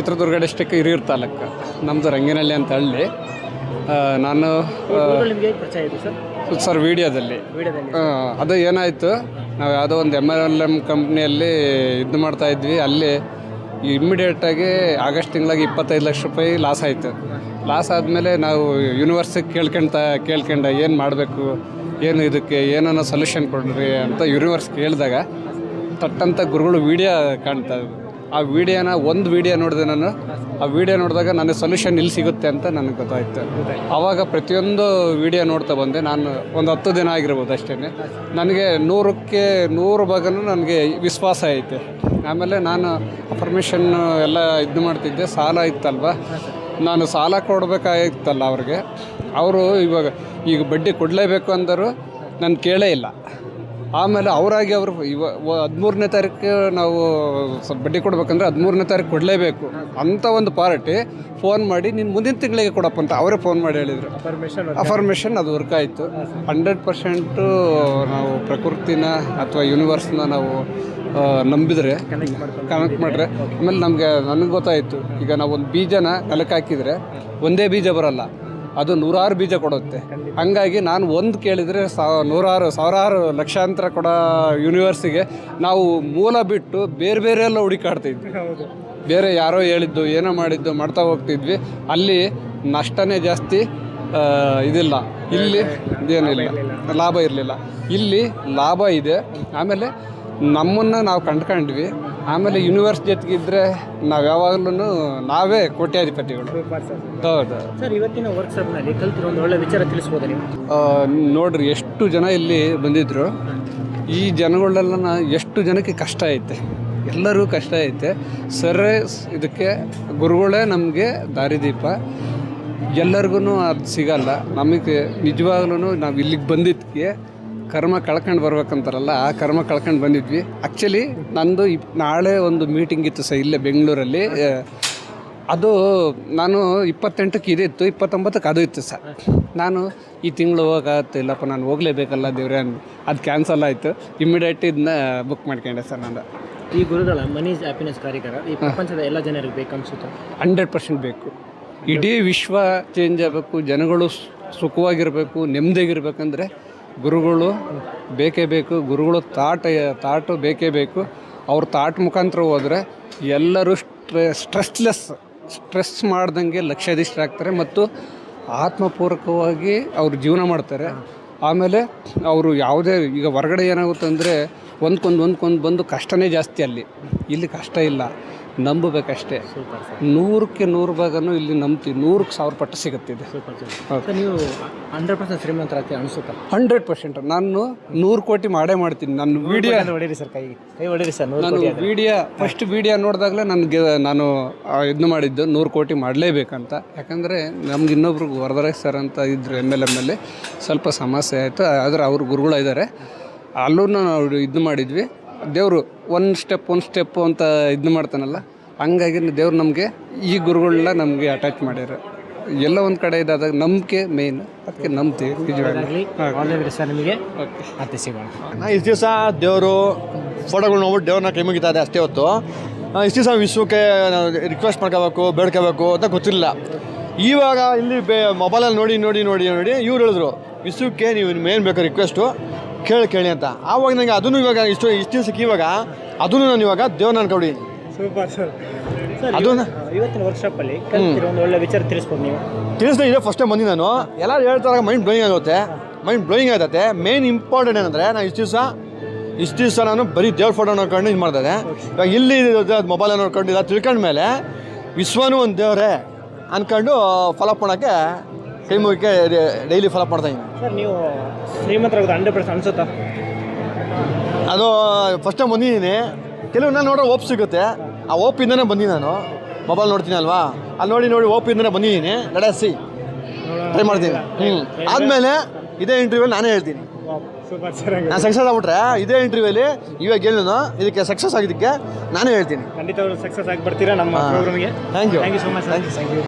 Chitradurga district Hiriyur taluk. ನಮ್ಮದು ರಂಗಿನಹಳ್ಳಿ ಅಂತ ಹಳ್ಳಿ. ನಾನು ಸರ್ ವಿಡಿಯೋದಲ್ಲಿ ಅದು ಏನಾಯಿತು, ನಾವು ಯಾವುದೋ ಒಂದು MLM ಕಂಪ್ನಿಯಲ್ಲಿ ಇದು ಮಾಡ್ತಾಯಿದ್ವಿ. ಅಲ್ಲಿ ಇಮ್ಮಿಡಿಯೇಟಾಗಿ ಆಗಸ್ಟ್ ತಿಂಗಳಿಗೆ 25 ಲಕ್ಷ ರೂಪಾಯಿ ಲಾಸ್ ಆಯಿತು. ಲಾಸ್ ಆದಮೇಲೆ ನಾವು ಯೂನಿವರ್ಸಿಗೆ ಕೇಳ್ಕೊಂಡ ಏನು ಮಾಡಬೇಕು, ಏನು ಇದಕ್ಕೆ ಏನೋ ಸೊಲ್ಯೂಷನ್ ಕೊಡ್ರಿ ಅಂತ ಯೂನಿವರ್ಸ್ ಕೇಳಿದಾಗ ತಟ್ಟಂಥ ಗುರುಗಳು ವೀಡಿಯೋ ಕಾಣ್ತಾವೆ. ಆ ಒಂದು ವೀಡಿಯೋ ನೋಡಿದೆ ನಾನು. ಆ ವೀಡಿಯೋ ನೋಡಿದಾಗ ನನಗೆ ಸೊಲ್ಯೂಷನ್ ಇಲ್ಲಿ ಸಿಗುತ್ತೆ ಅಂತ ನನಗೆ ಗೊತ್ತಾಯಿತು. ಆವಾಗ ಪ್ರತಿಯೊಂದು ವೀಡಿಯೋ ನೋಡ್ತಾ ಬಂದೆ. ನಾನು ಒಂದು 10 ದಿನ ಆಗಿರ್ಬೋದು ಅಷ್ಟೇ. ನನಗೆ 100ಕ್ಕೆ 100 ಭಾಗನೂ ನನಗೆ ವಿಶ್ವಾಸ ಐತೆ. ಆಮೇಲೆ ನಾನು ಅಫರ್ಮೇಷನ್ನು ಎಲ್ಲ ಇದು ಮಾಡ್ತಿದ್ದೆ. ಸಾಲ ಇತ್ತಲ್ವ, ನಾನು ಸಾಲ ಕೊಡಬೇಕಾಗಿತ್ತಲ್ಲ ಅವ್ರಿಗೆ. ಅವರು ಈಗ ಬಡ್ಡಿ ಕೊಡಲೇಬೇಕು ಅಂದರು, ನಾನು ಕೇಳೇ ಇಲ್ಲ. ಆಮೇಲೆ ಅವರಾಗಿ ಅವರು 13ನೇ ತಾರೀಕು ನಾವು ಬಡ್ಡಿ ಕೊಡ್ಬೇಕಂದ್ರೆ 13ನೇ ತಾರೀಕು ಕೊಡಲೇಬೇಕು ಅಂತ ಒಂದು ಪಾರ್ಟಿ ಫೋನ್ ಮಾಡಿ ನೀನು ಮುಂದಿನ ತಿಂಗಳಿಗೆ ಕೊಡಪ್ಪ ಅಂತ ಅವರೇ ಫೋನ್ ಮಾಡಿ ಹೇಳಿದರು. ಅಫರ್ಮೇಷನ್ ಅದು ವರ್ಕ್ ಆಯಿತು. 100% ನಾವು ಪ್ರಕೃತಿನ ಅಥವಾ ಯೂನಿವರ್ಸ್ನ ನಾವು ನಂಬಿದರೆ, ಕನೆಕ್ಟ್ ಮಾಡಿದ್ರೆ ಆಮೇಲೆ ನನಗೆ ಗೊತ್ತಾಯಿತು. ಈಗ ನಾವು ಒಂದು ಬೀಜನ ನೆಲಕ್ಕೆ ಹಾಕಿದರೆ ಒಂದೇ ಬೀಜ ಬರೋಲ್ಲ, ಅದು 100 ಬೀಜ ಕೊಡುತ್ತೆ. ಹಂಗಾಗಿ ನಾನು ಒಂದು ಕೇಳಿದರೆ ಸಾವಿರಾರು ಲಕ್ಷಾಂತರ ಕೊಡೋ ಯೂನಿವರ್ಸಿಗೆ ನಾವು ಮೂಲ ಬಿಟ್ಟು ಬೇರೆ ಎಲ್ಲ ಹುಡುಕಾಡ್ತಿದ್ವಿ. ಬೇರೆ ಯಾರೋ ಹೇಳಿದ್ದು ಏನೋ ಮಾಡಿದ್ದು ಮಾಡ್ತಾ ಹೋಗ್ತಿದ್ವಿ. ಅಲ್ಲಿ ನಷ್ಟನೇ ಜಾಸ್ತಿ, ಇದಿಲ್ಲ. ಇಲ್ಲಿ ಇದೇನಿಲ್ಲ, ಲಾಭ ಇರಲಿಲ್ಲ. ಇಲ್ಲಿ ಲಾಭ ಇದೆ. ಆಮೇಲೆ ನಮ್ಮನ್ನು ನಾವು ಕಂಡ್ಕೊಂಡ್ವಿ. ಆಮೇಲೆ ಯೂನಿವರ್ಸ್ ಜೊತೆಗಿದ್ರೆ ನಾವು ಯಾವಾಗಲೂ ನಾವೇ ಕೋಟ್ಯಾಧಿಪತಿಗಳು. ಹೌದು ಸರ್. ಇವತ್ತಿನ ವರ್ಕ್ಶಾಪ್ನಲ್ಲಿ ಕಲ್ತಿರೋ ಒಂದು ಒಳ್ಳೆ ವಿಚಾರ ತಿಳಿಸ್ಬೋದಾ ನೀವು? ನೋಡ್ರಿ, ಎಷ್ಟು ಜನ ಇಲ್ಲಿ ಬಂದಿದ್ರು. ಈ ಜನಗಳೆಲ್ಲ ಎಷ್ಟು ಜನಕ್ಕೆ ಕಷ್ಟ ಐತೆ, ಎಲ್ಲರಿಗೂ ಕಷ್ಟ ಐತೆ. ಸರೇ ಇದಕ್ಕೆ ಗುರುಗಳೇ ನಮಗೆ ದಾರಿದೀಪ. ಎಲ್ಲರಿಗೂ ಅದು ಸಿಗಲ್ಲ. ನಮಗೆ ನಿಜವಾಗ್ಲೂ ನಾವು ಇಲ್ಲಿಗೆ ಬಂದಿದ್ದಕ್ಕೆ ಕರ್ಮ ಕಳ್ಕೊಂಡು ಬರ್ಬೇಕಂತಾರಲ್ಲ, ಆ ಕರ್ಮ ಕಳ್ಕೊಂಡು ಬಂದಿದ್ವಿ. ಆ್ಯಕ್ಚುಲಿ ನಂದು ನಾಳೆ ಒಂದು ಮೀಟಿಂಗ್ ಇತ್ತು ಸರ್ ಇಲ್ಲೇ ಬೆಂಗಳೂರಲ್ಲಿ. ಅದು ನಾನು 28ಕ್ಕೆ ಇದಿತ್ತು, 29ಕ್ಕೆ ಅದು ಇತ್ತು ಸರ್. ನಾನು ಈ ತಿಂಗಳು ಹೋಗೋಕ್ಕಾಗತ್ತಿಲ್ಲಪ್ಪ, ನಾನು ಹೋಗಲೇಬೇಕಲ್ಲ ದೇವ್ರೆ ಅದು ಕ್ಯಾನ್ಸಲ್ ಆಯಿತು. ಇಮ್ಮಿಡಿಯೇಟ್ ಇದನ್ನ ಬುಕ್ ಮಾಡ್ಕೊಂಡೆ ಸರ್ ನಾನು. ಈ ಗುರುಗಳ ಮನಿ ಹ್ಯಾಪಿನೆಸ್ ಕಾರ್ಯಕ್ರಮ ಈ ಪ್ರಪಂಚದ ಎಲ್ಲ ಜನರಿಗೆ ಬೇಕು ಅನಿಸುತ್ತೆ? 100% ಬೇಕು. ಇಡೀ ವಿಶ್ವ ಚೇಂಜ್ ಆಗಬೇಕು, ಜನಗಳು ಸುಖವಾಗಿರಬೇಕು, ನೆಮ್ಮದಿಯಾಗಿರ್ಬೇಕಂದ್ರೆ ಗುರುಗಳು ಬೇಕೇ ಬೇಕು. ಗುರುಗಳು ತಾಟು ಬೇಕೇ ಬೇಕು. ಅವ್ರ ತಾಟ್ ಮುಖಾಂತರ ಹೋದರೆ ಎಲ್ಲರೂ ಸ್ಟ್ರೆಸ್ ಮಾಡ್ದಂಗೆ ಲಕ್ಷಾಧೀಶರಾಗ್ತಾರೆ ಮತ್ತು ಆತ್ಮಪೂರ್ವಕವಾಗಿ ಅವ್ರು ಜೀವನ ಮಾಡ್ತಾರೆ. ಆಮೇಲೆ ಅವರು ಯಾವುದೇ ಈಗ ಹೊರಗಡೆ ಏನಾಗುತ್ತೆ ಅಂದರೆ ಒಂದ್ಕೊಂದು ಬಂದು ಕಷ್ಟನೇ ಜಾಸ್ತಿ. ಇಲ್ಲಿ ಕಷ್ಟ ಇಲ್ಲ, ನಂಬಬೇಕಷ್ಟೇ. 100ಕ್ಕೆ 100 ಭಾಗನೂ ಇಲ್ಲಿ ನಂಬ್ತೀವಿ. 100ಕ್ಕೆ 1000 ಪಟ್ಟು ಸಿಗುತ್ತಿದೆ. ನೀವು 100% ಶ್ರೀಮಂತರಾಗ್ತೀವಿ ಅನಿಸುತ್ತಾ? 100%. ನಾನು 100 ಕೋಟಿ ಮಾಡ್ತೀನಿ. ನನ್ನ ವೀಡಿಯೋ ಹೊಡೀರಿ ಸರ್, ಕೈ ಹೊಡೀರಿ ಸರ್. ನಾನು ಫಸ್ಟ್ ವೀಡಿಯೋ ನೋಡಿದಾಗಲೇ ನಾನು ಇದನ್ನು ಮಾಡಿದ್ದು 100 ಕೋಟಿ ಮಾಡಲೇಬೇಕಂತ. ಯಾಕಂದರೆ ನಮ್ಗೆ ಇನ್ನೊಬ್ರಿಗೆ ವರದರಾಜ್ ಸರ್ ಅಂತ ಇದ್ದರು MLM ಅಲ್ಲಿ. ಸ್ವಲ್ಪ ಸಮಸ್ಯೆ ಆಯಿತು. ಆದರೆ ಅವ್ರು ಗುರುಗಳು ಇದ್ದಾರೆ. ಅಲ್ಲೂ ನಾವು ಇದು ಮಾಡಿದ್ವಿ. ದೇವರು ಒಂದು ಸ್ಟೆಪ್ಪು ಅಂತ ಇದು ಮಾಡ್ತಾನಲ್ಲ, ಹಂಗಾಗಿ ದೇವ್ರು ನಮಗೆ ಈ ಗುರುಗಳನ್ನ ನಮಗೆ ಅಟ್ಯಾಚ್ ಮಾಡ್ಯಾರ. ಎಲ್ಲ ಒಂದು ಕಡೆ ಇದಾದಾಗ ನಂಬಿಕೆ ಮೇಯ್ನ್, ಅದಕ್ಕೆ ನಂಬ್ತೀವಿ ನಿಜವಾಗ್ಲಿ. ನಿಮಗೆ ಮತ್ತೆ ಸಿಗೋಣ. ಇಷ್ಟು ದಿವಸ ದೇವರು ಫೋಟೋಗಳು ನೋಡ್ಬಿಟ್ಟು ದೇವ್ರನ್ನ ಕೈ ಮುಗಿತಾ ಇದೆ ಅಷ್ಟೇ ಹೊತ್ತು. ಇಷ್ಟು ದಿವಸ ವಿಶ್ವಕ್ಕೆ ರಿಕ್ವೆಸ್ಟ್ ಮಾಡ್ಕೋಬೇಕು, ಬೇಡ್ಕೋಬೇಕು ಅಂತ ಗೊತ್ತಿರಲಿಲ್ಲ. ಇವಾಗ ಇಲ್ಲಿ ಮೊಬೈಲಲ್ಲಿ ನೋಡಿ ಇವ್ರು ಹೇಳಿದ್ರು ವಿಶ್ವಕ್ಕೆ ನೀವು ಏನು ಬೇಕು ರಿಕ್ವೆಸ್ಟು ಕೇಳಿ ಅಂತ. ಆವಾಗ ನನಗೆ ಅದನ್ನು ಇವಾಗ ಇಷ್ಟು ದಿವಸಕ್ಕೆ ಇವಾಗ ಅದನ್ನು ನಾನು ಇವಾಗ ದೇವ್ರನ್ನ ಅನ್ಕೊಡಿ. Super sir. ಅದನ್ನು ಇವತ್ತಿನ ವರ್ಕ್ಶಾಪಲ್ಲಿ ಕಲ್ತಿರೋ ಒಂದು ಒಳ್ಳೆ ವಿಚಾರ ತಿಳಿಸ್ಬೋದು ನೀವು? ತಿಳಿಸ್ದೆ ಇದೆ. ಫಸ್ಟೇ ಬಂದು ನಾನು ಎಲ್ಲರೂ ಹೇಳ್ತಾರೆ ಮೈಂಡ್ ಬ್ಲೋಯಿಂಗ್ ಆಗುತ್ತೆ. ಮೇನ್ ಇಂಪಾರ್ಟೆಂಟ್ ಏನಂದರೆ ನಾನು ಇಷ್ಟು ದಿವಸ ನಾನು ಬರೀ ದೇವ್ರ ಫೋಟೋ ನೋಡ್ಕೊಂಡು ಇದು ಮಾಡ್ತಾಯಿದ್ದೆ. ಇವಾಗ ಇಲ್ಲಿ ಮೊಬೈಲ್ ನೋಡ್ಕೊಂಡು ಇಲ್ಲ ತಿಳ್ಕೊಂಡ್ಮೇಲೆ ವಿಶ್ವನೂ ಒಂದು ದೇವರೇ ಅಂದ್ಕೊಂಡು ಫಾಲೋಅಪ್ ಮಾಡೋಕ್ಕೆ ಕೈ ಮುಗಿಕೆ ಡೈಲಿ ಫಾಲೋಅಪ್ ಮಾಡ್ತಾಯಿದ್ದೀನಿ ಸರ್. ನೀವು ಶ್ರೀಮಂತರಾಗೋದು 100% ಅನಿಸುತ್ತಾ? ಅದು ಫಸ್ಟ್ ಟೈಮ್ ಬಂದಿದ್ದೀನಿ. ಕೆಲವು ನಾನು ನೋಡೋ ಓಪ್ ಸಿಗುತ್ತೆ. ಆ ಓಪಿಂದನೇ ಬಂದಿದ್ದೀನಿ. ನಾನು ಮೊಬೈಲ್ ನೋಡ್ತೀನಿ ಅಲ್ವಾ, ಅಲ್ಲಿ ನೋಡಿ ಓಪಿಂದನೇ ಬಂದಿದ್ದೀನಿ. ನಡೆಸಿ ಟ್ರೈ ಮಾಡ್ತೀನಿ. ಆದಮೇಲೆ ಇದೇ ಇಂಟರ್ವ್ಯೂಲ್ಲಿ ನಾನೇ ಹೇಳ್ತೀನಿ. ನಾನು ಸಕ್ಸಸ್ ಆಗ್ಬಿಟ್ರೆ ಇದೇ ಇಂಟರ್ವ್ಯೂಲಿ ಇವಾಗ ಏನು ಇದಕ್ಕೆ ಸಕ್ಸಸ್ ಆಗಿದ್ದಕ್ಕೆ ನಾನೇ ಹೇಳ್ತೀನಿ. ಖಂಡಿತ ಸಕ್ಸಸ್ ಆಗಿ ಬರ್ತೀರಾ ನಮ್ಮ ಪ್ರೋಗ್ರಾಮ್ಗೆ. Thank you so much. Thank you.